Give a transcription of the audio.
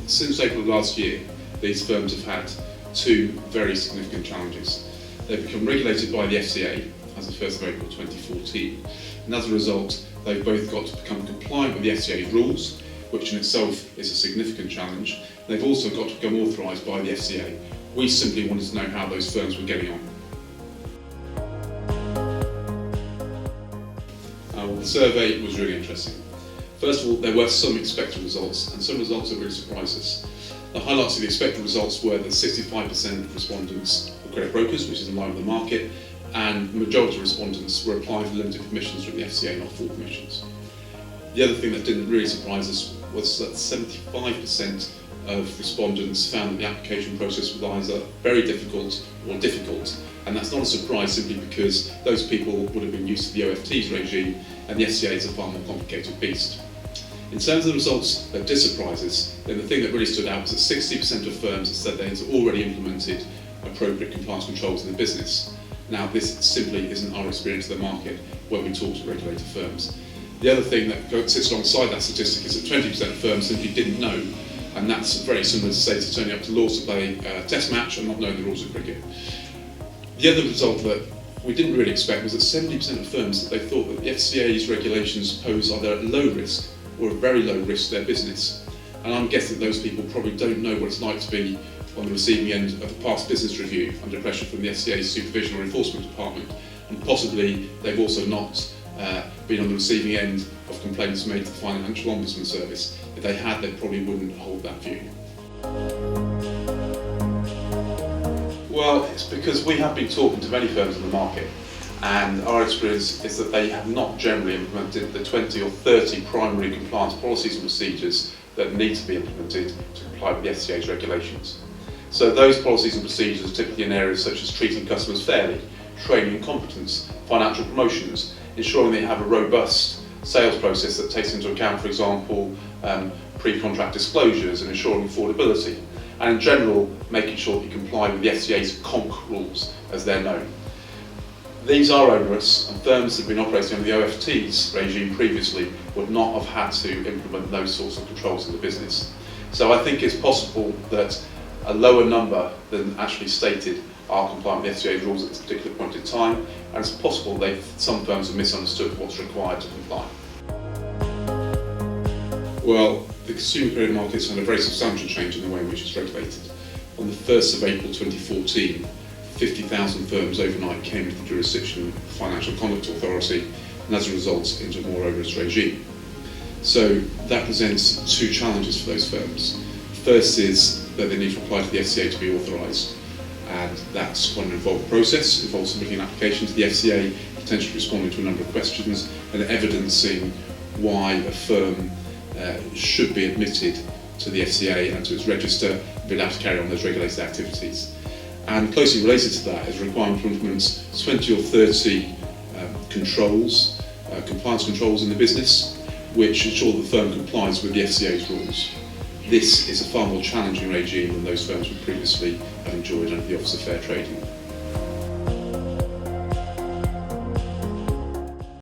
since April of last year, these firms have had two very significant challenges. They've become regulated by the FCA as of 1st of April 2014, and as a result, they've both got to become compliant with the FCA's rules, which in itself is a significant challenge. They've also got to become authorised by the FCA. We simply wanted to know how those firms were getting on. The survey was really interesting. First of all, there were some expected results, and some results that really surprised us. The highlights of the expected results were that 65% of respondents were credit brokers, which is in line with the market, and the majority of respondents were applying for limited permissions from the FCA, not full permissions. The other thing that didn't really surprise us was that 75% of respondents found that the application process was either very difficult or difficult, and that's not a surprise simply because those people would have been used to the OFT's regime, and the FCA is a far more complicated beast. In terms of the results that did surprise us, then the thing that really stood out was that 60% of firms had said they had already implemented appropriate compliance controls in the business. Now, this simply isn't our experience of the market when we talk to regulated firms. The other thing that sits alongside that statistic is that 20% of firms simply didn't know, and that's very similar to say it's turning up to laws to play a test match and not knowing the rules of cricket. The other result that we didn't really expect was that 70% of firms that they thought that the FCA's regulations pose either a low risk or a very low risk to their business. And I'm guessing those people probably don't know what it's like to be on the receiving end of a past business review under pressure from the FCA's supervision or enforcement department, and possibly they've also not been on the receiving end of complaints made to the Financial Ombudsman Service. If they had, they probably wouldn't hold that view. Well, it's because we have been talking to many firms in the market, and our experience is that they have not generally implemented the 20 or 30 primary compliance policies and procedures that need to be implemented to comply with the FCA's regulations. So those policies and procedures are typically in areas such as treating customers fairly, training and competence, financial promotions, ensuring they have a robust sales process that takes into account, for example, pre-contract disclosures and ensuring affordability, and in general, making sure that you comply with the FCA's CONC rules as they're known. These are onerous, and firms that have been operating under the OFT's regime previously would not have had to implement those sorts of controls in the business. So I think it's possible that a lower number than actually stated are compliant with the FCA's rules at a particular point in time, and it's possible that some firms have misunderstood what's required to comply. Well, the consumer credit market's had a very substantial change in the way in which it's regulated. On the 1st of April 2014, 50,000 firms overnight came into the jurisdiction of the Financial Conduct Authority, and as a result into a more onerous regime. So that presents two challenges for those firms. First is that they need to apply to the FCA to be authorised, and that's quite an involved process. It involves submitting an application to the FCA, potentially responding to a number of questions, and evidencing why a firm should be admitted to the FCA and to its register and be allowed to carry on those regulated activities. And closely related to that is a requirement to implement 20 or 30 controls, compliance controls in the business, which ensure that the firm complies with the FCA's rules. This is a far more challenging regime than those firms would previously have enjoyed under the Office of Fair Trading.